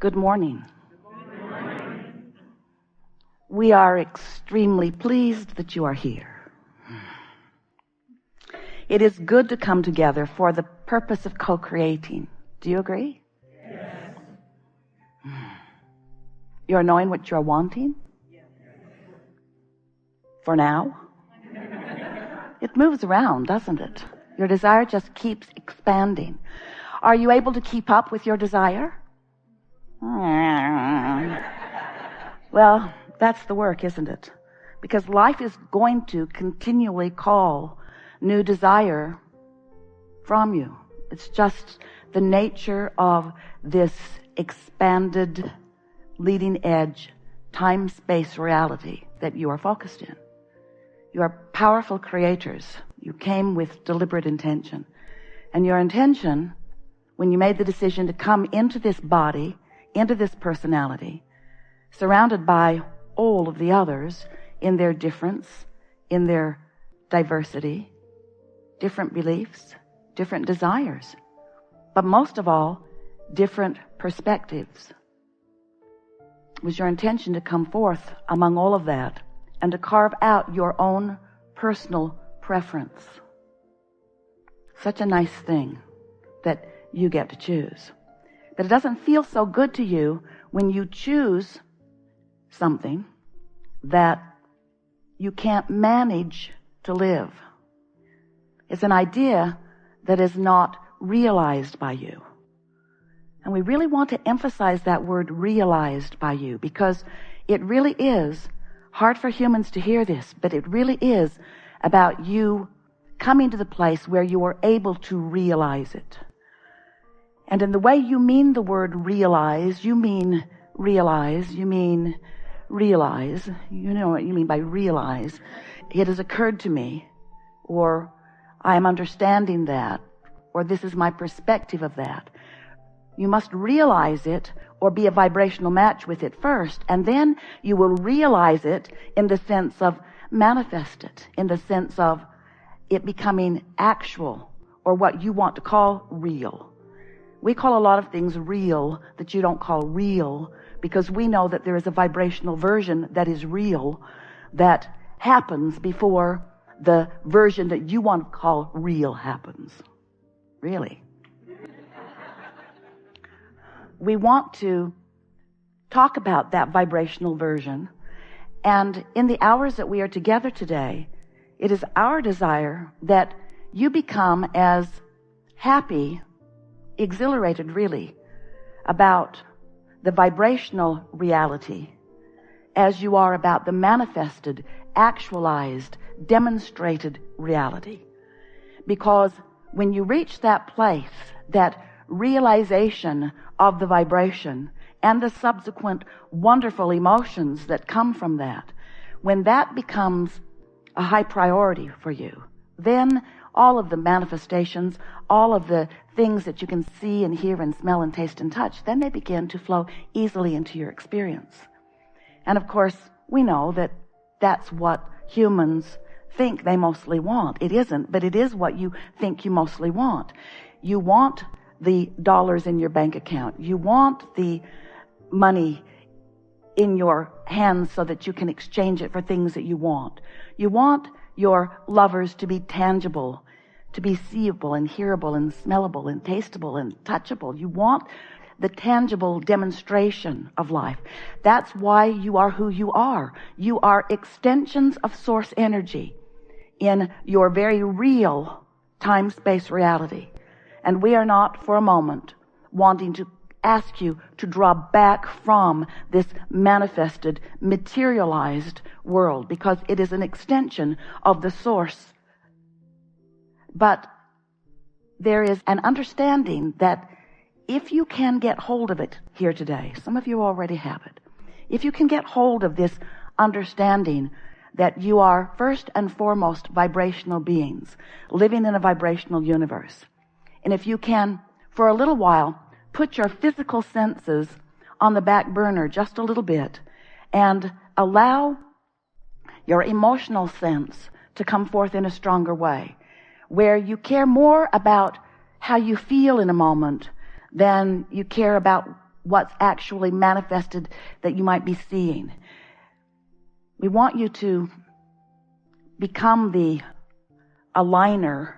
Good morning. We are extremely pleased that you are here. It is good to come together for the purpose of co-creating. Do you agree? Yes. You're knowing what you're wanting? Yes. For now? It moves around, doesn't it? Your desire just keeps expanding. Are you able to keep up with your desire? Well, that's the work, isn't it? Because life is going to continually call new desire from you. It's just the nature of this expanded, leading edge, time-space reality that you are focused in. You are powerful creators. You came with deliberate intention. And your intention, when you made the decision to come into this body, into this personality, surrounded by all of the others in their difference, in their diversity, different beliefs, different desires, but most of all, different perspectives. It was your intention to come forth among all of that and to carve out your own personal preference. Such a nice thing that you get to choose. But it doesn't feel so good to you when you choose something that you can't manage to live. It's an idea that is not realized by you. And we really want to emphasize that word realized by you, because it really is hard for humans to hear this, but it really is about you coming to the place where you are able to realize it. And in the way you mean the word realize, you mean realize, you mean realize. You know what you mean by realize. It has occurred to me, or I am understanding that, or this is my perspective of that. You must realize it or be a vibrational match with it first, and then you will realize it in the sense of manifest it, in the sense of it becoming actual, or what you want to call real. We call a lot of things real that you don't call real, because we know that there is a vibrational version that is real that happens before the version that you want to call real happens. Really. We want to talk about that vibrational version, and in the hours that we are together today, it is our desire that you become as happy, exhilarated really, about the vibrational reality as you are about the manifested, actualized, demonstrated reality. Because when you reach that place, that realization of the vibration and the subsequent wonderful emotions that come from that, when that becomes a high priority for you, then all of the manifestations, all of the things that you can see and hear and smell and taste and touch, then they begin to flow easily into your experience. And of course, we know that that's what humans think they mostly want. It isn't, but it is what you think you mostly want. You want the dollars in your bank account. You want the money in your hands so that you can exchange it for things that you want. You want your lovers to be tangible, to be seeable and hearable and smellable and tasteable and touchable. You want the tangible demonstration of life. That's why you are who you are. You are extensions of source energy in your very real time-space reality. And we are not for a moment wanting to ask you to draw back from this manifested, materialized world, because it is an extension of the source. But there is an understanding that if you can get hold of it here today, some of you already have it, if you can get hold of this understanding that you are first and foremost vibrational beings living in a vibrational universe, and if you can, for a little while, put your physical senses on the back burner just a little bit and allow your emotional sense to come forth in a stronger way, where you care more about how you feel in a moment than you care about what's actually manifested that you might be seeing. We want you to become the aligner,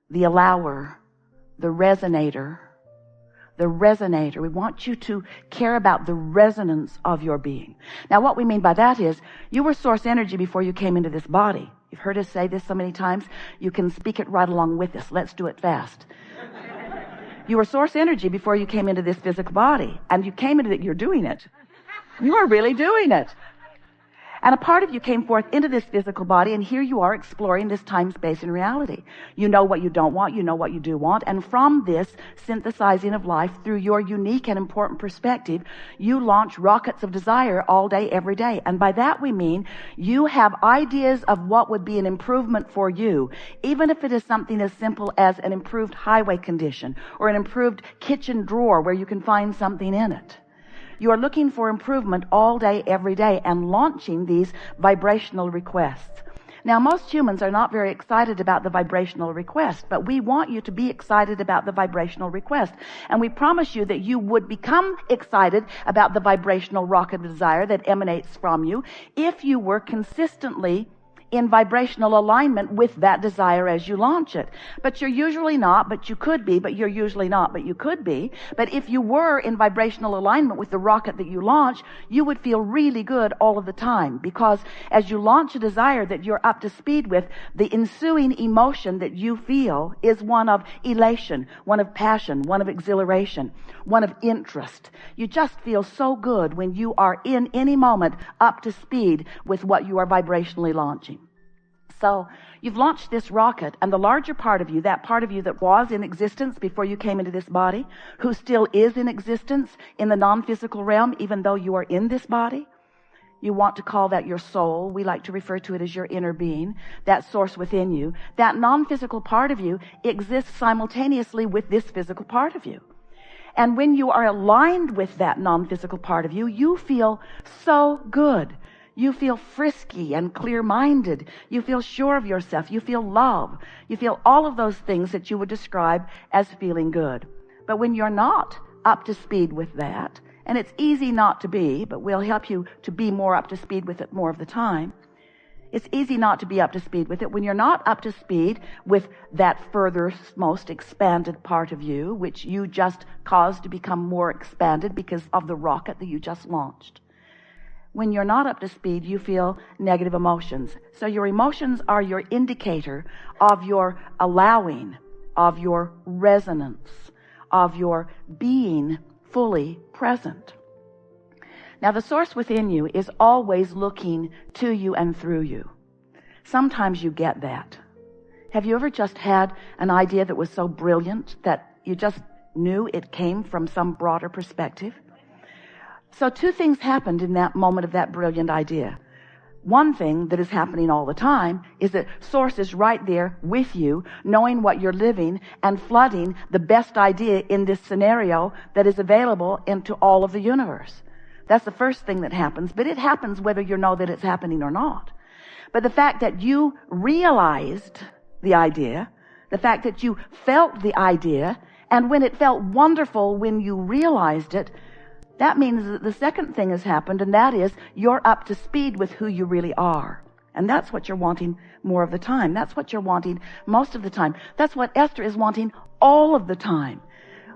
the allower, the resonator. We want you to care about the resonance of your being. Now, what we mean by that is you were source energy before you came into this body. You've heard us say this so many times. You can speak it right along with us. Let's do it fast. You were source energy before you came into this physical body. And you came into it, you're doing it. You are really doing it. And a part of you came forth into this physical body, and here you are exploring this time, space, and reality. You know what you don't want, you know what you do want, and from this synthesizing of life through your unique and important perspective, you launch rockets of desire all day, every day. And by that we mean you have ideas of what would be an improvement for you, even if it is something as simple as an improved highway condition or an improved kitchen drawer where you can find something in it. You are looking for improvement all day, every day, and launching these vibrational requests. Now, most humans are not very excited about the vibrational request, but we want you to be excited about the vibrational request. And we promise you that you would become excited about the vibrational rocket of desire that emanates from you if you were consistently in vibrational alignment with that desire as you launch it. But you're usually not, but you could be, but you're usually not, but you could be. But if you were in vibrational alignment with the rocket that you launch, you would feel really good all of the time, because as you launch a desire that you're up to speed with, the ensuing emotion that you feel is one of elation, one of passion, one of exhilaration, one of interest. You just feel so good when you are in any moment up to speed with what you are vibrationally launching. So you've launched this rocket, and the larger part of you, that part of you that was in existence before you came into this body, who still is in existence in the non-physical realm, even though you are in this body, you want to call that your soul. We like to refer to it as your inner being, that source within you. That non-physical part of you exists simultaneously with this physical part of you. And when you are aligned with that non-physical part of you, you feel so good. You feel frisky and clear-minded. You feel sure of yourself. You feel love. You feel all of those things that you would describe as feeling good. But when you're not up to speed with that, and it's easy not to be, but we'll help you to be more up to speed with it more of the time. It's easy not to be up to speed with it when you're not up to speed with that furthest, most expanded part of you, which you just caused to become more expanded because of the rocket that you just launched. When you're not up to speed, you feel negative emotions. So your emotions are your indicator of your allowing, of your resonance, of your being fully present. Now, the source within you is always looking to you and through you. Sometimes you get that. Have you ever just had an idea that was so brilliant that you just knew it came from some broader perspective? So two things happened in that moment of that brilliant idea. One thing that is happening all the time is that Source is right there with you, knowing what you're living and flooding the best idea in this scenario that is available into all of the universe. That's the first thing that happens, but it happens whether you know that it's happening or not. But the fact that you realized the idea, the fact that you felt the idea, and when it felt wonderful when you realized it, that means that the second thing has happened, and that is you're up to speed with who you really are. And that's what you're wanting more of the time. That's what you're wanting most of the time. That's what Esther is wanting all of the time.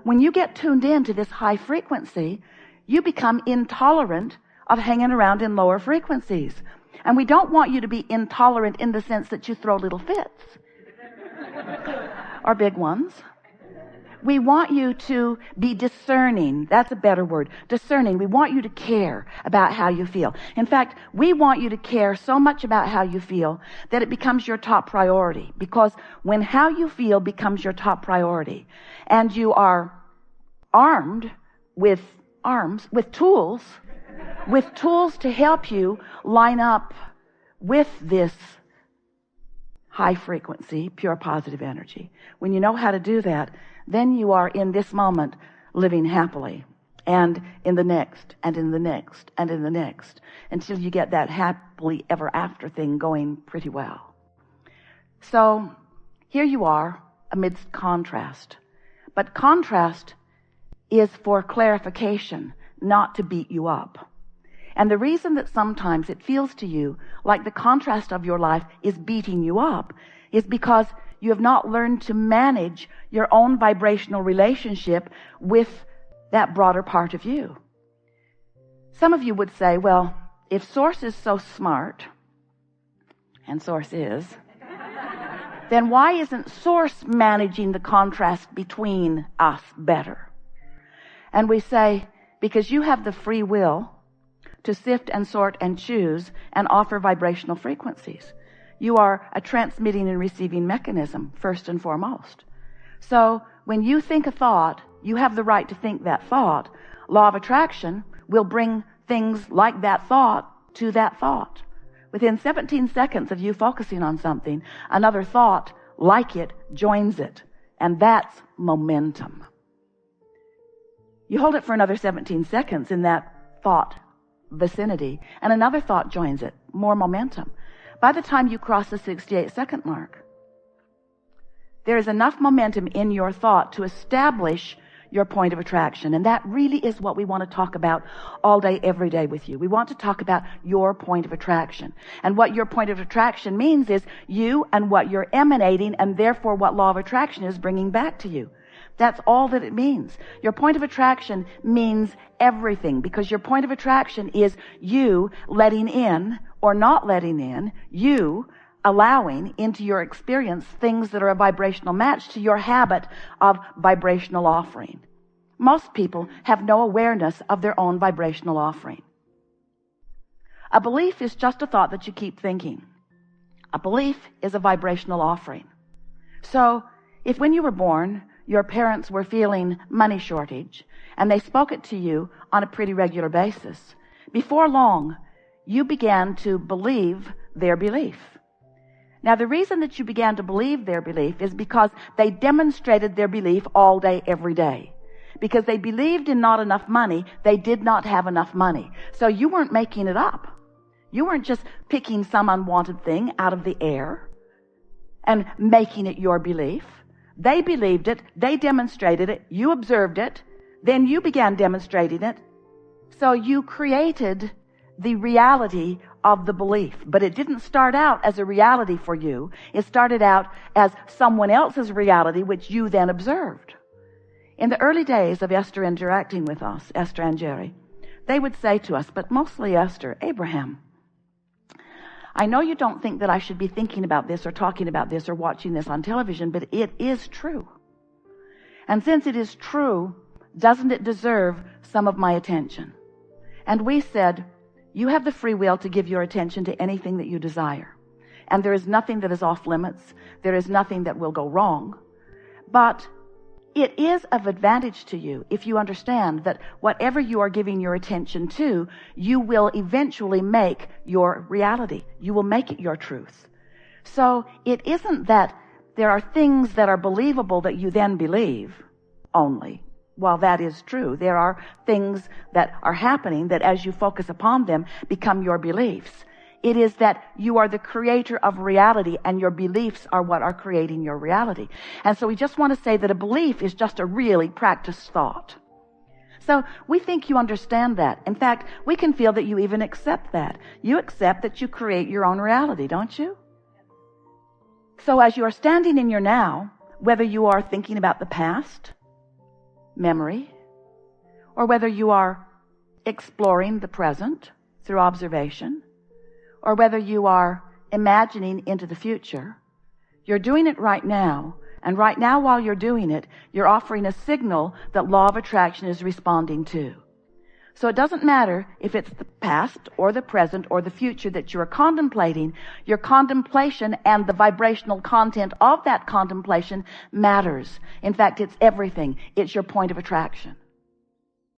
When you get tuned in to this high frequency, you become intolerant of hanging around in lower frequencies. And we don't want you to be intolerant in the sense that you throw little fits or big ones. We want you to be discerning. That's a better word. Discerning. We want you to care about how you feel. In fact, we want you to care so much about how you feel that it becomes your top priority. Because when how you feel becomes your top priority, and you are armed with tools to help you line up with this high frequency, pure positive energy. When you know how to do that, then you are in this moment living happily, and in the next, and in the next, and in the next, until you get that happily ever after thing going pretty well. So here you are amidst contrast. But contrast is for clarification, not to beat you up. And the reason that sometimes it feels to you like the contrast of your life is beating you up is because you have not learned to manage your own vibrational relationship with that broader part of you. Some of you would say, well, if Source is so smart, and Source is, then why isn't Source managing the contrast between us better? And we say, because you have the free will to sift and sort and choose and offer vibrational frequencies. You are a transmitting and receiving mechanism, first and foremost. So when you think a thought, you have the right to think that thought. Law of attraction will bring things like that thought to that thought. Within 17 seconds of you focusing on something, another thought like it joins it. And that's momentum. You hold it for another 17 seconds in that thought vicinity, and another thought joins it. More momentum. By the time you cross the 68-second mark, there is enough momentum in your thought to establish your point of attraction. And that really is what we want to talk about all day, every day with you. We want to talk about your point of attraction. And what your point of attraction means is you and what you're emanating, and therefore what law of attraction is bringing back to you. That's all that it means. Your point of attraction means everything, because your point of attraction is you letting in or not letting in, you allowing into your experience things that are a vibrational match to your habit of vibrational offering. Most people have no awareness of their own vibrational offering. A belief is just a thought that you keep thinking. A belief is a vibrational offering. So if when you were born, your parents were feeling money shortage and they spoke it to you on a pretty regular basis, before long, you began to believe their belief. Now, the reason that you began to believe their belief is because they demonstrated their belief all day, every day. Because they believed in not enough money, they did not have enough money. So you weren't making it up. You weren't just picking some unwanted thing out of the air and making it your belief. They believed it, they demonstrated it, you observed it, then you began demonstrating it. So you created the reality of the belief. But it didn't start out as a reality for you. It started out as someone else's reality, which you then observed. In the early days of Esther interacting with us, Esther and Jerry, they would say to us, but mostly Esther, Abraham, I know you don't think that I should be thinking about this or talking about this or watching this on television, but it is true. And since it is true, doesn't it deserve some of my attention? And we said, you have the free will to give your attention to anything that you desire. And there is nothing that is off limits. There is nothing that will go wrong. But it is of advantage to you if you understand that whatever you are giving your attention to, you will eventually make your reality. You will make it your truth. So it isn't that there are things that are believable that you then believe only. While that is true, there are things that are happening that as you focus upon them become your beliefs. It is that you are the creator of reality and your beliefs are what are creating your reality. And so we just want to say that a belief is just a really practiced thought. So we think you understand that. In fact, we can feel that you even accept that. You accept that you create your own reality, don't you? So as you are standing in your now, whether you are thinking about the past, memory, or whether you are exploring the present through observation, or whether you are imagining into the future, you're doing it right now. And right now, while you're doing it, you're offering a signal that law of attraction is responding to. So it doesn't matter if it's the past or the present or the future that you are contemplating. Your contemplation and the vibrational content of that contemplation matters. In fact, it's everything. It's your point of attraction.